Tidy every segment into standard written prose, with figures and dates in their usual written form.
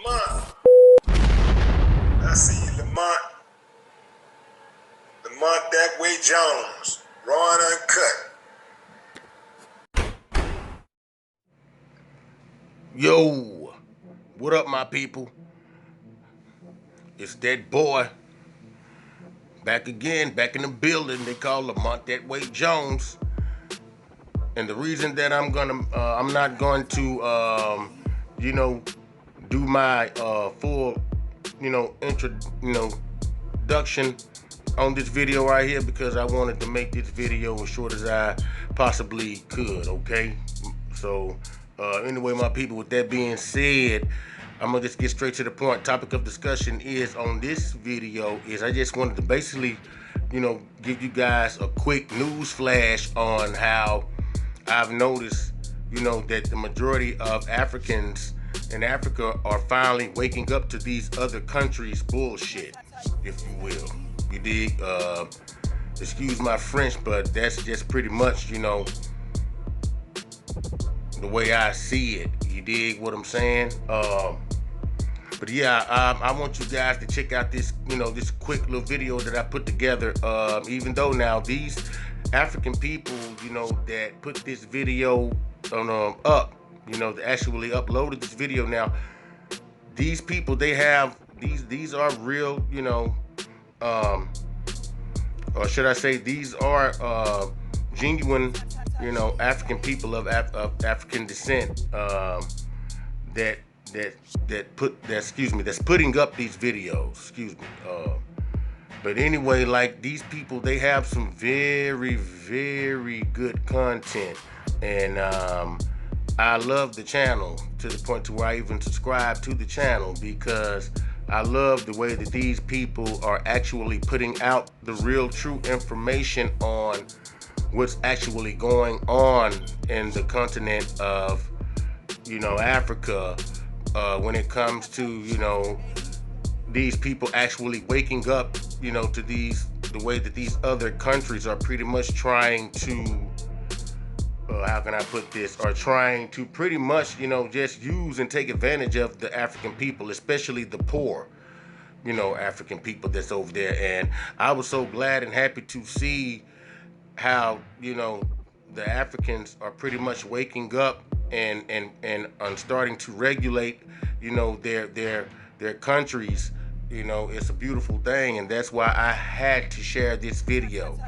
Lamont. I see you, Lamont. Lamont That Way Jones. Raw and uncut. Yo, what up, my people? It's that boy. Back again, back in the building. They call Lamont That Way Jones. And the reason that I'm not going to, do my full, introduction on this video right here because I wanted to make this video as short as I possibly could. Okay, so anyway, my people. With that being said, I'm gonna just get straight to the point. Topic of discussion is on this video is I just wanted to basically, give you guys a quick news flash on how I've noticed, that the majority of Africans in Africa are finally waking up to these other countries' bullshit, if you will. You dig? Excuse my French, but that's just pretty much, the way I see it. You dig what I'm saying? But yeah, I want you guys to check out this, this quick little video that I put together. Even though now these African people, that put this video on up, that actually uploaded this video. Now, these people, they have these are real, or should I say, these are genuine, African people of African descent that's putting up these videos. Excuse me. But anyway, like these people, they have some very, very good content, and I love the channel to the point to where I even subscribe to the channel because I love the way that these people are actually putting out the real, true information on what's actually going on in the continent of, Africa, when it comes to, these people actually waking up, to the way that these other countries are pretty much trying to, how can I put this, are trying to pretty much, just use and take advantage of the African people, especially the poor, African people that's over there. And I was so glad and happy to see how, the Africans are pretty much waking up and starting to regulate, their countries. It's a beautiful thing, and that's why I had to share this video.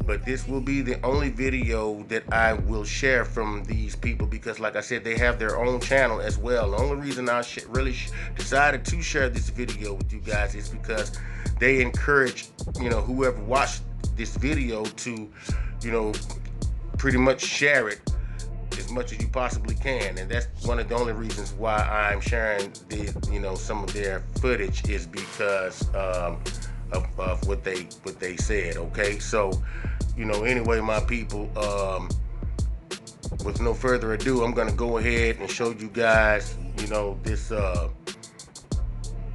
But this will be the only video that I will share from these people because, like I said, they have their own channel as well. The only reason I really decided to share this video with you guys is because they encourage, whoever watched this video to, pretty much share it as much as you possibly can. And that's one of the only reasons why I'm sharing some of their footage is because of what they said. Okay, so anyway, my people, with no further ado, I'm gonna go ahead and show you guys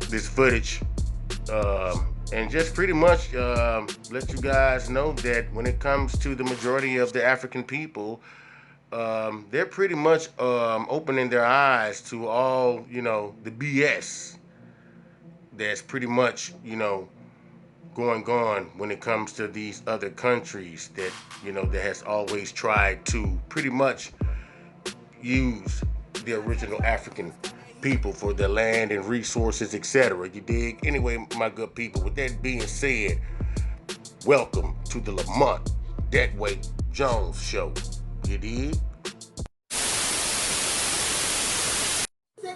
this footage, and just pretty much let you guys know that when it comes to the majority of the African people, they're pretty much opening their eyes to all, the BS that's pretty much, going on when it comes to these other countries that, that has always tried to pretty much use the original African people for their land and resources, etc. You dig? Anyway, my good people, with that being said, welcome to the Lamont That Way Jones Show. You dig?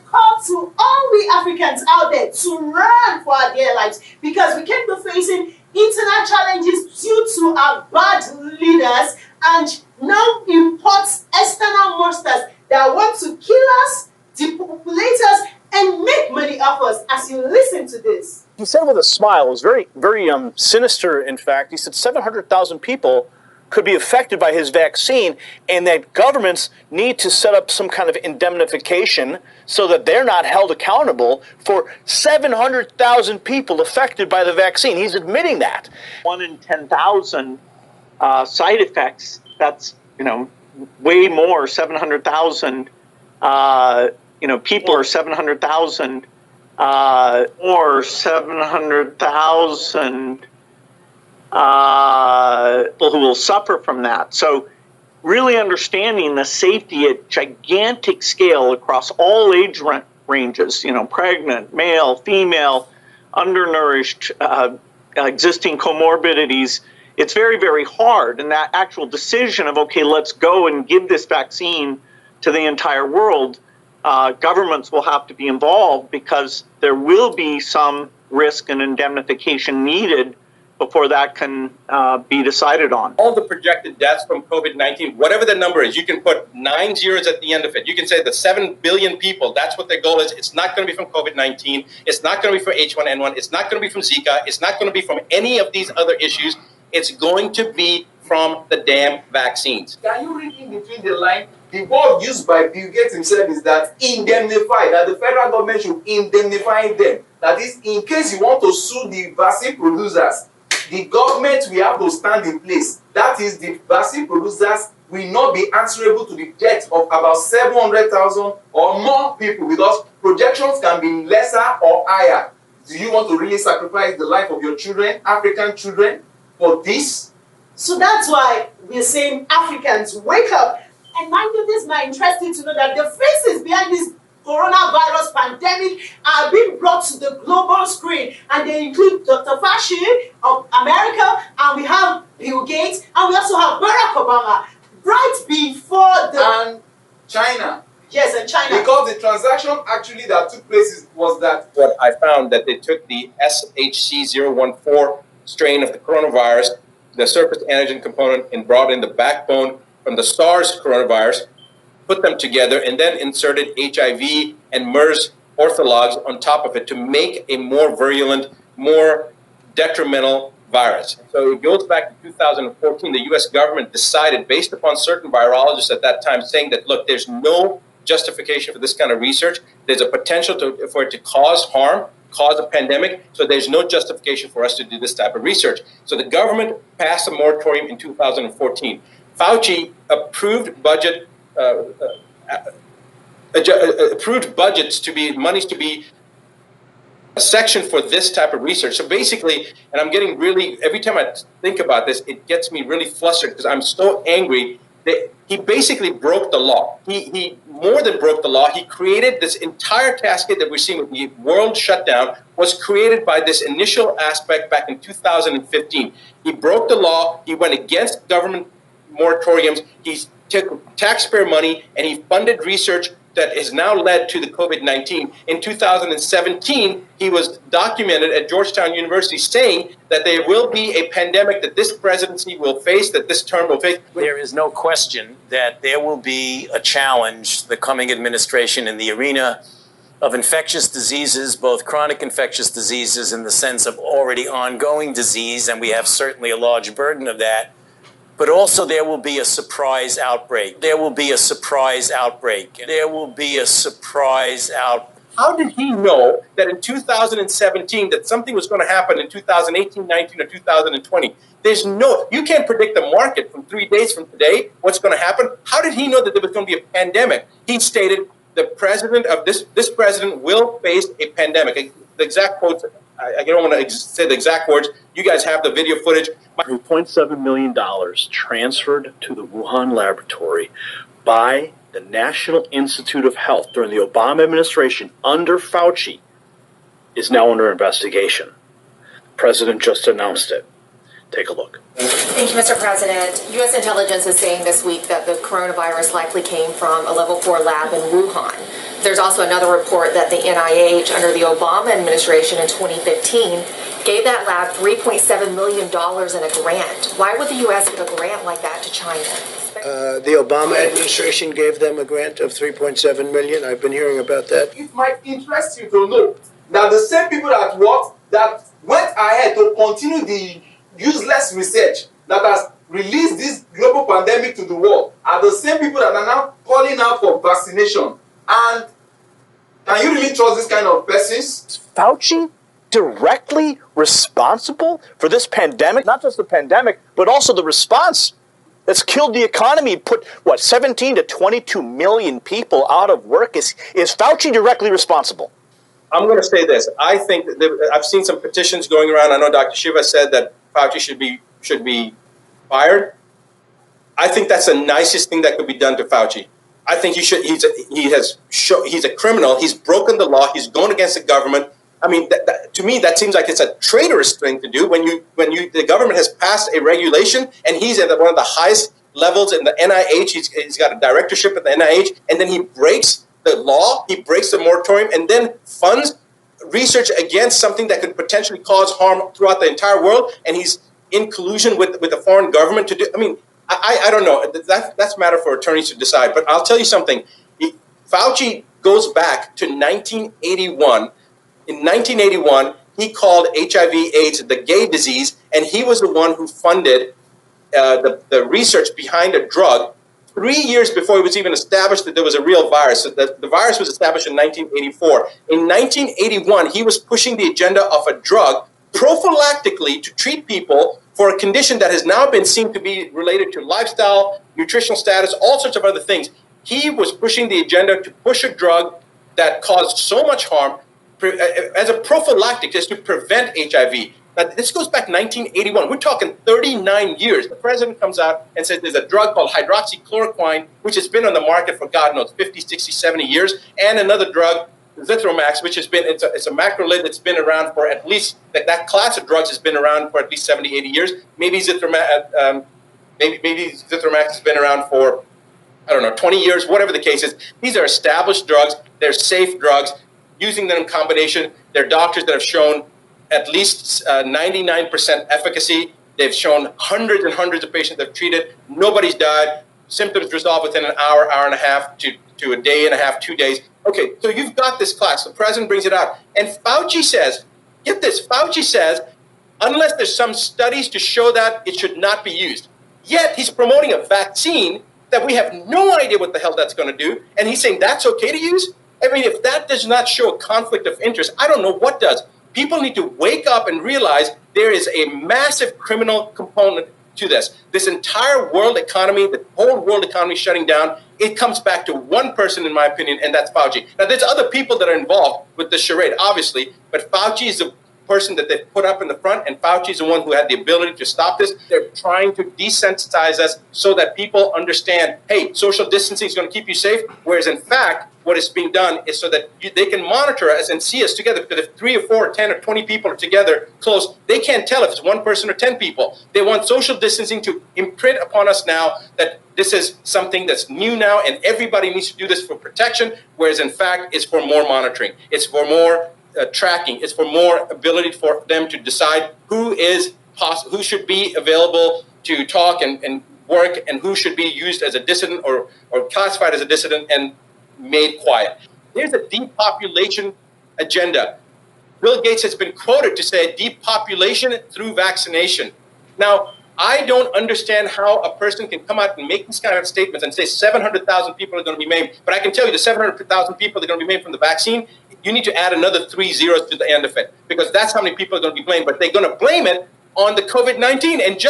Call to all we Africans out there to run for our dear lives because we keep facing internal challenges due to our bad leaders and now imports external monsters that want to kill us, depopulate us, and make money off us. As you listen to this, he said with a smile, it was very, very sinister. In fact, he said 700,000 people could be affected by his vaccine, and that governments need to set up some kind of indemnification so that they're not held accountable for 700,000 people affected by the vaccine. He's admitting that. 1 in 10,000 side effects, that's, way more, 700,000, people are 700,000 or 700,000 people who will suffer from that. So really understanding the safety at gigantic scale across all age ranges, pregnant, male, female, undernourished, existing comorbidities, it's very, very hard. And that actual decision of, okay, let's go and give this vaccine to the entire world, governments will have to be involved because there will be some risk and indemnification needed before that can be decided on. All the projected deaths from COVID-19, whatever the number is, you can put 9 zeros at the end of it. You can say the 7 billion people, that's what their goal is. It's not going to be from COVID-19. It's not going to be from H1N1. It's not going to be from Zika. It's not going to be from any of these other issues. It's going to be from the damn vaccines. Can you read in between the line? The word used by Bill Gates himself is that indemnify, that the federal government should indemnify them. That is, in case you want to sue the vaccine producers, the government will have to stand in place. That is, the vaccine producers will not be answerable to the death of about 700,000 or more people, because projections can be lesser or higher. Do you want to really sacrifice the life of your children, African children, for this? So that's why we're saying, Africans, wake up. And mind you, this might interest you to know that the faces behind this coronavirus pandemic are being brought to the global screen, and they include Dr. Fauci of America, and we have Bill Gates, and we also have Barack Obama, right before the... And China. Yes, and China. Because the transaction actually that took place was that... What I found that they took the SHC014 strain of the coronavirus, the surface antigen component, and brought in the backbone from the SARS coronavirus, put them together, and then inserted HIV and MERS orthologs on top of it to make a more virulent, more detrimental virus. So it goes back to 2014. The U.S. government decided, based upon certain virologists at that time, saying that, look, there's no justification for this kind of research. There's a potential for it to cause harm, cause a pandemic, so there's no justification for us to do this type of research. So the government passed a moratorium in 2014. Fauci approved approved budgets to be, monies to be a section for this type of research. So basically, and I'm getting really, every time I think about this, it gets me really flustered because I'm so angry that he basically broke the law. He more than broke the law. He created this entire cascade that we're seeing with the world shutdown was created by this initial aspect back in 2015. He broke the law. He went against government moratoriums. He took taxpayer money and he funded research that has now led to the COVID-19. In 2017, he was documented at Georgetown University saying that there will be a pandemic that this presidency will face, that this term will face. There is no question that there will be a challenge, the coming administration, in the arena of infectious diseases, both chronic infectious diseases in the sense of already ongoing disease, and we have certainly a large burden of that. But also there will be a surprise outbreak. There will be a surprise outbreak. There will be a surprise outbreak. How did he know that in 2017 that something was going to happen in 2018, 19, or 2020? There's no, you can't predict the market from 3 days from today, what's going to happen. How did he know that there was going to be a pandemic? He stated the president of this president will face a pandemic. The exact quotes, I don't want to say the exact words. You guys have the video footage. $2.7 million transferred to the Wuhan laboratory by the National Institute of Health during the Obama administration under Fauci is now under investigation. The president just announced it. Take a look. Thank you, Mr. President. U.S. intelligence is saying this week that the coronavirus likely came from a level 4 lab in Wuhan. There's also another report that the NIH, under the Obama administration in 2015, gave that lab $3.7 million in a grant. Why would the U.S. give a grant like that to China? The Obama administration gave them a grant of $3.7 million. I've been hearing about that. It might interest you to know that the same people that went ahead to continue the useless research that has released this global pandemic to the world are the same people that are now calling out for vaccination. And can you really trust this kind of persons? Is Fauci directly responsible for this pandemic? Not just the pandemic, but also the response that's killed the economy, put, 17 to 22 million people out of work. Is Fauci directly responsible? I'm going to say this. I think that I've seen some petitions going around. I know Dr. Shiva said that Fauci should be fired. I think that's the nicest thing that could be done to Fauci. I think he's a criminal. He's broken the law. He's going against the government. I mean, to me, that seems like it's a traitorous thing to do when the government has passed a regulation and he's at one of the highest levels in the NIH. He's got a directorship at the NIH, and then he breaks the law, he breaks the moratorium, and then funds research against something that could potentially cause harm throughout the entire world, and he's in collusion with a foreign government to do. I mean, I don't know. That's a matter for attorneys to decide. But I'll tell you something. Fauci goes back to 1981. In 1981, he called HIV/AIDS the gay disease, and he was the one who funded the research behind a drug 3 years before it was even established that there was a real virus. So the virus was established in 1984. In 1981, he was pushing the agenda of a drug prophylactically to treat people for a condition that has now been seen to be related to lifestyle, nutritional status, all sorts of other things. He was pushing the agenda to push a drug that caused so much harm as a prophylactic, just to prevent HIV. Now, this goes back 1981. We're talking 39 years. The president comes out and says there's a drug called hydroxychloroquine, which has been on the market for God knows 50, 60, 70 years, and another drug, Zithromax, which has been, it's a macrolide that's been around for at least, that class of drugs has been around for at least 70, 80 years. Maybe Zithromax has been around for, 20 years, whatever the case is. These are established drugs. They're safe drugs. Using them in combination, there are doctors that have shown at least 99% efficacy. They've shown hundreds and hundreds of patients they've treated. Nobody's died. Symptoms resolve within an hour, hour and a half to a day and a half, 2 days. Okay, so you've got this class. The president brings it out. And Fauci says, get this, Fauci says, unless there's some studies to show that, it should not be used. Yet he's promoting a vaccine that we have no idea what the hell that's going to do. And he's saying that's okay to use? I mean, if that does not show a conflict of interest, I don't know what does. People need to wake up and realize there is a massive criminal component to this. This entire world economy, the whole world economy shutting down, it comes back to one person, in my opinion, and that's Fauci. Now, there's other people that are involved with this charade, obviously, but Fauci is the person that they've put up in the front, and Fauci is the one who had the ability to stop this. They're trying to desensitize us so that people understand, hey, social distancing is going to keep you safe, whereas in fact, what is being done is so that they can monitor us and see us together. Because if 3 or 4 or 10 or 20 people are together close, they can't tell if it's one person or 10 people. They want social distancing to imprint upon us now that this is something that's new now and everybody needs to do this for protection, whereas in fact it's for more monitoring. It's for more tracking. It's for more ability for them to decide who should be available to talk and work and who should be used as a dissident or classified as a dissident and made quiet. There's a depopulation agenda. Bill Gates has been quoted to say depopulation through vaccination. Now, I don't understand how a person can come out and make these kind of statements and say 700,000 people are going to be maimed. But I can tell you the 700,000 people that are going to be maimed from the vaccine, you need to add another 3 zeros to the end of it, because that's how many people are going to be blamed. But they're going to blame it on the COVID-19 and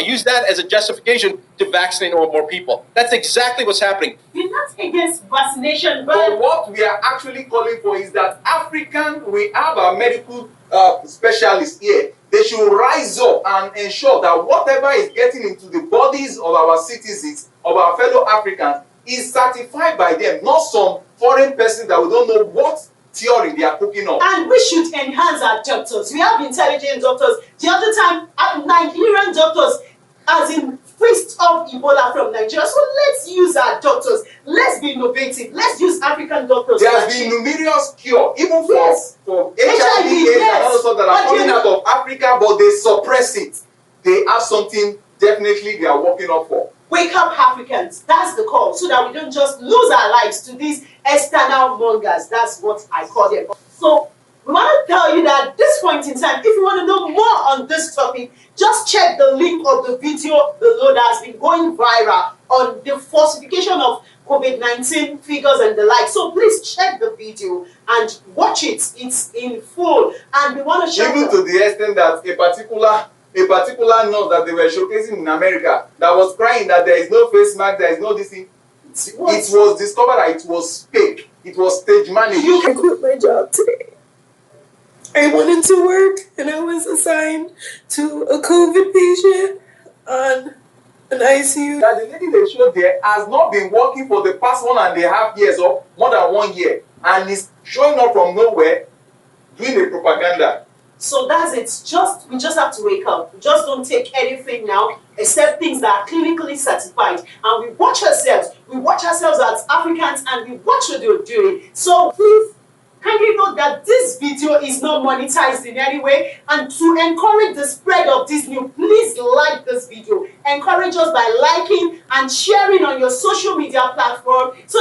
use that as a justification to vaccinate more people. That's exactly what's happening. We're not against vaccination, But but what we are actually calling for is that we have our medical specialists here. They should rise up and ensure that whatever is getting into the bodies of our citizens, of our fellow Africans, is certified by them, not some foreign person that we don't know what theory they are cooking up. and we should enhance our doctors. We have intelligent doctors. The other time, Nigerian doctors, as in faced off Ebola from Nigeria. So let's use our doctors. Let's be innovative. Let's use African doctors. There has been numerous cure, even for Yes. HIV, HIV, AIDS, yes. and all stuff that But are coming you- out of Africa, but they suppress it. They have something definitely they are working up for. Wake up, Africans. That's the call, so that we don't just lose our lives to these external mongers. That's what I call them. So we want to tell you that at this point in time, if you want to know more on this topic, just check the link of the video below that has been going viral on the falsification of COVID-19 figures and the like. So please check the video and watch it. It's in full. And we want to show Even to the extent that a particular nurse that they were showcasing in America that was crying that there is no face mask, there is no this thing. It was discovered that it was fake. It was stage managed. you I quit my job today. I went into work and I was assigned to a COVID patient on an ICU. That the lady they showed there has not been working for the past 1.5 years or more than 1 year, and is showing up from nowhere doing the propaganda. So that's it. We just have to wake up. We just don't take anything now except things that are clinically certified. And we watch ourselves. We watch ourselves as Africans and we watch what they're doing. So please, kindly note that this video is not monetized in any way. And to encourage the spread of this news, please like this video. Encourage us by liking and sharing on your social media platform. So